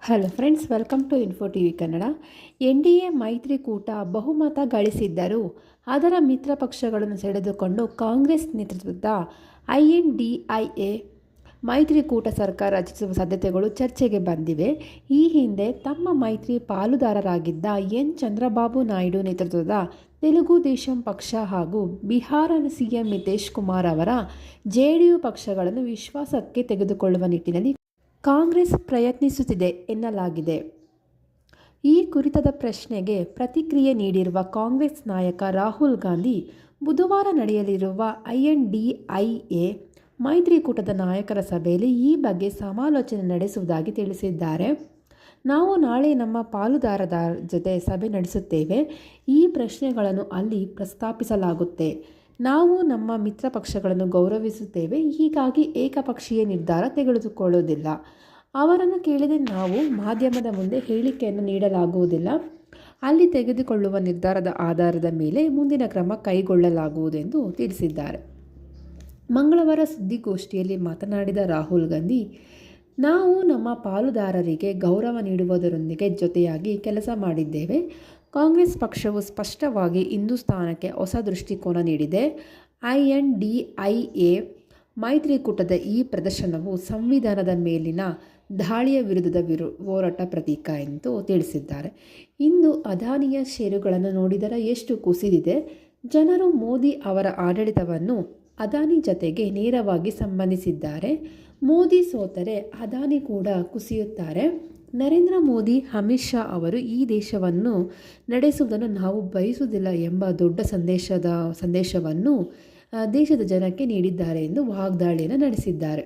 Hello friends, welcome to Info T V Kannada. NDA ಮೈತ್ರಿಕೂಟ ಬಹುಮತ ಗಳಿಸಿದ್ದರೂ ಅದರ ಮಿತ್ರ ಪಕ್ಷಗಳನ್ನು ಸೆಳೆದುಕೊಂಡು ಕಾಂಗ್ರೆಸ್ ನೇತೃತ್ವದ INDIA ಮೈತ್ರಿಕೂಟ ಸರ್ಕಾರ ರಚಿಸುವ ಸಾಧ್ಯತೆಗಳು ಚರ್ಚೆಗೆ ಬಂದಿವೆ. ಈ ಹಿಂದೆ ತಮ್ಮ ಮೈತ್ರಿ ಪಾಲುದಾರರಾಗಿದ್ದ ಚಂದ್ರಬಾಬು ನಾಯ್ಡು ನೇತೃತ್ವದ ತೆಲುಗು ದೇಶಂ ಪಕ್ಷ ಹಾಗೂ ಬಿಹಾರ CM ನಿತೀಶ್ ಕುಮಾರ್ ಅವರ JDU ಪಕ್ಷಗಳನ್ನು ವಿಶ್ವಾಸಕ್ಕೆ ತೆಗೆದುಕೊಳ್ಳುವ ನಿಟ್ಟಿನಲ್ಲಿ ಕಾಂಗ್ರೆಸ್ ಪ್ರಯತ್ನಿಸುತ್ತಿದೆ ಎನ್ನಲಾಗಿದೆ. ಈ ಕುರಿತಾದ ಪ್ರಶ್ನೆಗೆ ಪ್ರತಿಕ್ರಿಯೆ ನೀಡಿರುವ ಕಾಂಗ್ರೆಸ್ ನಾಯಕ ರಾಹುಲ್ ಗಾಂಧಿ, ಬುಧವಾರ ನಡೆಯಲಿರುವ INDIA ಮೈತ್ರಿಕೂಟದ ನಾಯಕರ ಸಭೆಯಲ್ಲಿ ಈ ಬಗ್ಗೆ ಸಮಾಲೋಚನೆ ನಡೆಸುವುದಾಗಿ ತಿಳಿಸಿದ್ದಾರೆ. ನಾವು ನಾಳೆ ನಮ್ಮ ಪಾಲುದಾರರ ಜೊತೆ ಸಭೆ ನಡೆಸುತ್ತೇವೆ. ಈ ಪ್ರಶ್ನೆಗಳನ್ನು ಅಲ್ಲಿ ಪ್ರಸ್ತಾಪಿಸಲಾಗುತ್ತೆ. ನಾವು ನಮ್ಮ ಮಿತ್ರ ಪಕ್ಷಗಳನ್ನು ಗೌರವಿಸುತ್ತೇವೆ. ಹೀಗಾಗಿ ಏಕಪಕ್ಷೀಯ ನಿರ್ಧಾರ ತೆಗೆದುಕೊಳ್ಳುವುದಿಲ್ಲ. ಅವರನ್ನು ಕೇಳಿದರೆ ನಾವು ಮಾಧ್ಯಮದ ಮುಂದೆ ಹೇಳಿಕೆಯನ್ನು ನೀಡಲಾಗುವುದಿಲ್ಲ. ಅಲ್ಲಿ ತೆಗೆದುಕೊಳ್ಳುವ ನಿರ್ಧಾರದ ಆಧಾರದ ಮೇಲೆ ಮುಂದಿನ ಕ್ರಮ ಕೈಗೊಳ್ಳಲಾಗುವುದೆಂದು ತಿಳಿಸಿದ್ದಾರೆ. ಮಂಗಳವಾರ ಸುದ್ದಿಗೋಷ್ಠಿಯಲ್ಲಿ ಮಾತನಾಡಿದ ರಾಹುಲ್ ಗಾಂಧಿ, ನಾವು ನಮ್ಮ ಪಾಲುದಾರರಿಗೆ ಗೌರವ ನೀಡುವುದರೊಂದಿಗೆ ಜೊತೆಯಾಗಿ ಕೆಲಸ ಮಾಡಿದ್ದೇವೆ. ಕಾಂಗ್ರೆಸ್ ಪಕ್ಷವು ಸ್ಪಷ್ಟವಾಗಿ ಹಿಂದೂಸ್ತಾನಕ್ಕೆ ಹೊಸ ದೃಷ್ಟಿಕೋನ ನೀಡಿದೆ. INDIA ಮೈತ್ರಿಕೂಟದ ಈ ಪ್ರದರ್ಶನವು ಸಂವಿಧಾನದ ಮೇಲಿನ ದಾಳಿಯ ವಿರುದ್ಧದ ಹೋರಾಟ ಪ್ರತೀಕ ಎಂದು ತಿಳಿಸಿದ್ದಾರೆ. ಇಂದು ಅದಾನಿಯ ಷೇರುಗಳನ್ನು ನೋಡಿದರೆ ಎಷ್ಟು ಕುಸಿದಿದೆ. ಜನರು ಮೋದಿ ಅವರ ಆಡಳಿತವನ್ನು ಅದಾನಿ ಜತೆಗೆ ನೇರವಾಗಿ ಸಂಬಂಧಿಸಿದ್ದಾರೆ. ಮೋದಿ ಸೋತರೆ ಅದಾನಿ ಕೂಡ ಕುಸಿಯುತ್ತಾರೆ. ನರೇಂದ್ರ ಮೋದಿ, ಅಮಿತ್ ಶಾ ಅವರು ಈ ದೇಶವನ್ನು ನಡೆಸುವುದನ್ನು ನಾವು ಬಯಸುವುದಿಲ್ಲ ಎಂಬ ದೊಡ್ಡ ಸಂದೇಶವನ್ನು ದೇಶದ ಜನಕ್ಕೆ ನೀಡಿದ್ದಾರೆ ಎಂದು ವಾಗ್ದಾಳಿಯನ್ನು ನಡೆಸಿದ್ದಾರೆ.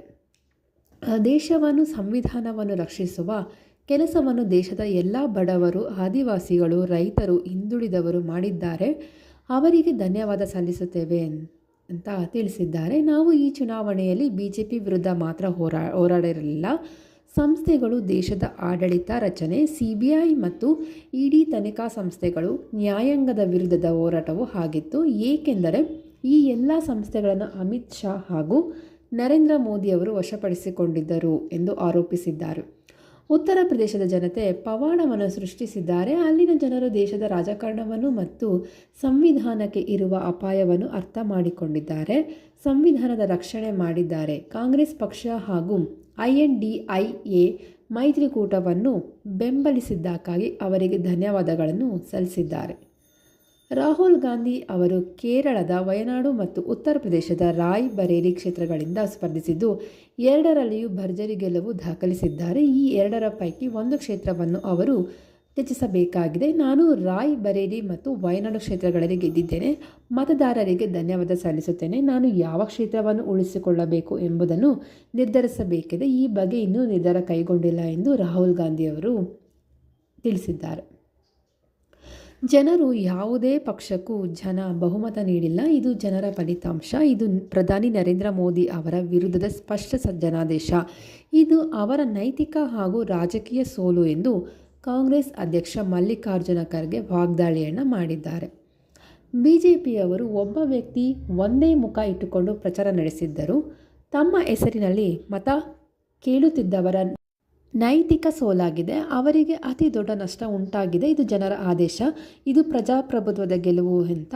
ದೇಶವನ್ನು, ಸಂವಿಧಾನವನ್ನು ರಕ್ಷಿಸುವ ಕೆಲಸವನ್ನು ದೇಶದ ಎಲ್ಲ ಬಡವರು, ಆದಿವಾಸಿಗಳು, ರೈತರು, ಹಿಂದುಳಿದವರು ಮಾಡಿದ್ದಾರೆ. ಅವರಿಗೆ ಧನ್ಯವಾದ ಸಲ್ಲಿಸುತ್ತೇವೆ ಅಂತ ತಿಳಿಸಿದ್ದಾರೆ. ನಾವು ಈ ಚುನಾವಣೆಯಲ್ಲಿ BJP ವಿರುದ್ಧ ಮಾತ್ರ ಹೋರಾಡಿರಲಿಲ್ಲ. ಸಂಸ್ಥೆಗಳು, ದೇಶದ ಆಡಳಿತ ರಚನೆ, CBI ಮತ್ತು ED ತನಿಖಾ ಸಂಸ್ಥೆಗಳು, ನ್ಯಾಯಾಂಗದ ವಿರುದ್ಧದ ಹೋರಾಟವೂ ಆಗಿತ್ತು. ಏಕೆಂದರೆ ಈ ಎಲ್ಲ ಸಂಸ್ಥೆಗಳನ್ನು ಅಮಿತ್ ಶಾ ಹಾಗೂ ನರೇಂದ್ರ ಮೋದಿ ಅವರು ವಶಪಡಿಸಿಕೊಂಡಿದ್ದರು ಎಂದು ಆರೋಪಿಸಿದ್ದಾರೆ. ಉತ್ತರ ಪ್ರದೇಶದ ಜನತೆ ಪವಾಡವನ್ನು ಸೃಷ್ಟಿಸಿದ್ದಾರೆ. ಅಲ್ಲಿನ ಜನರು ದೇಶದ ರಾಜಕಾರಣವನ್ನು ಮತ್ತು ಸಂವಿಧಾನಕ್ಕೆ ಇರುವ ಅಪಾಯವನ್ನು ಅರ್ಥ ಮಾಡಿಕೊಂಡಿದ್ದಾರೆ. ಸಂವಿಧಾನದ ರಕ್ಷಣೆ ಮಾಡಿದ್ದಾರೆ. ಕಾಂಗ್ರೆಸ್ ಪಕ್ಷ ಹಾಗೂ INDIA ಮೈತ್ರಿಕೂಟವನ್ನು ಬೆಂಬಲಿಸಿದ್ದಕ್ಕಾಗಿ ಅವರಿಗೆ ಧನ್ಯವಾದಗಳನ್ನು ಸಲ್ಲಿಸಿದ್ದಾರೆ. ರಾಹುಲ್ ಗಾಂಧಿ ಅವರು ಕೇರಳದ ವಯನಾಡು ಮತ್ತು ಉತ್ತರ ಪ್ರದೇಶದ ರಾಯ್ ಬರೇಲಿ ಕ್ಷೇತ್ರಗಳಿಂದ ಸ್ಪರ್ಧಿಸಿದ್ದು, ಎರಡರಲ್ಲಿಯೂ ಭರ್ಜರಿ ಗೆಲುವು ದಾಖಲಿಸಿದ್ದಾರೆ. ಈ ಎರಡರ ಪೈಕಿ ಒಂದು ಕ್ಷೇತ್ರವನ್ನು ಅವರು ತ್ಯಜಿಸಬೇಕಾಗಿದೆ. ನಾನು ರಾಯ್ ಬರೇಲಿ ಮತ್ತು ವಯನಾಡು ಕ್ಷೇತ್ರಗಳಲ್ಲಿ ಗೆದ್ದಿದ್ದೇನೆ. ಮತದಾರರಿಗೆ ಧನ್ಯವಾದ ಸಲ್ಲಿಸುತ್ತೇನೆ. ನಾನು ಯಾವ ಕ್ಷೇತ್ರವನ್ನು ಉಳಿಸಿಕೊಳ್ಳಬೇಕು ಎಂಬುದನ್ನು ನಿರ್ಧರಿಸಬೇಕಿದೆ. ಈ ಬಗ್ಗೆ ಇನ್ನೂ ನಿರ್ಧಾರ ಕೈಗೊಂಡಿಲ್ಲ ಎಂದು ರಾಹುಲ್ ಗಾಂಧಿ ಅವರು ತಿಳಿಸಿದ್ದಾರೆ. ಜನರು ಯಾವುದೇ ಪಕ್ಷಕ್ಕೂ ಬಹುಮತ ನೀಡಿಲ್ಲ. ಇದು ಜನರ ಫಲಿತಾಂಶ. ಇದು ಪ್ರಧಾನಿ ನರೇಂದ್ರ ಮೋದಿ ಅವರ ವಿರುದ್ಧದ ಸ್ಪಷ್ಟ ಜನಾದೇಶ. ಇದು ಅವರ ನೈತಿಕ ಹಾಗೂ ರಾಜಕೀಯ ಸೋಲು ಎಂದು ಕಾಂಗ್ರೆಸ್ ಅಧ್ಯಕ್ಷ ಮಲ್ಲಿಕಾರ್ಜುನ ಖರ್ಗೆ ವಾಗ್ದಾಳಿಯನ್ನು ಮಾಡಿದ್ದಾರೆ. BJPಯವರು ಒಬ್ಬ ವ್ಯಕ್ತಿ ಒಂದೇ ಮುಖ ಇಟ್ಟುಕೊಂಡು ಪ್ರಚಾರ ನಡೆಸಿದ್ದರು. ತಮ್ಮ ಹೆಸರಿನಲ್ಲಿ ಮತ ಕೇಳುತ್ತಿದ್ದವರ ನೈತಿಕ ಸೋಲಾಗಿದೆ. ಅವರಿಗೆ ಅತಿ ದೊಡ್ಡ ನಷ್ಟ ಉಂಟಾಗಿದೆ. ಇದು ಜನರ ಆದೇಶ. ಇದು ಪ್ರಜಾಪ್ರಭುತ್ವದ ಗೆಲುವು ಅಂತ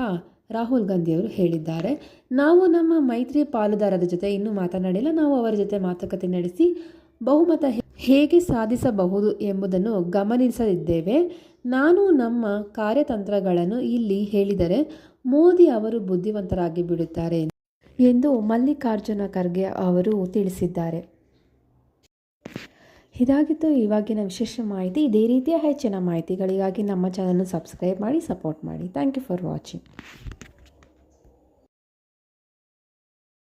ರಾಹುಲ್ ಗಾಂಧಿ ಅವರು ಹೇಳಿದ್ದಾರೆ. ನಾವು ನಮ್ಮ ಮೈತ್ರಿ ಪಾಲುದಾರರ ಜೊತೆ ಇನ್ನೂ ಮಾತನಾಡಿಲ್ಲ. ನಾವು ಅವರ ಜೊತೆ ಮಾತುಕತೆ ನಡೆಸಿ ಬಹುಮತ ಹೇಗೆ ಸಾಧಿಸಬಹುದು ಎಂಬುದನ್ನು ಗಮನಿಸಲಿದ್ದೇವೆ. ನಾನು ನಮ್ಮ ಕಾರ್ಯತಂತ್ರಗಳನ್ನು ಇಲ್ಲಿ ಹೇಳಿದರೆ ಮೋದಿ ಅವರು ಬುದ್ಧಿವಂತರಾಗಿ ಬಿಡುತ್ತಾರೆ ಎಂದು ಮಲ್ಲಿಕಾರ್ಜುನ ಖರ್ಗೆ ಅವರು ತಿಳಿಸಿದ್ದಾರೆ. ಇದಾಗಿತ್ತು ಇವಾಗಿನ ವಿಶೇಷ ಮಾಹಿತಿ. ಇದೇ ರೀತಿಯ ಹೆಚ್ಚಿನ ಮಾಹಿತಿಗಳಿಗಾಗಿ ನಮ್ಮ ಚಾನಲ್ನ ಸಬ್ಸ್ಕ್ರೈಬ್ ಮಾಡಿ, ಸಪೋರ್ಟ್ ಮಾಡಿ. Thank you for watching.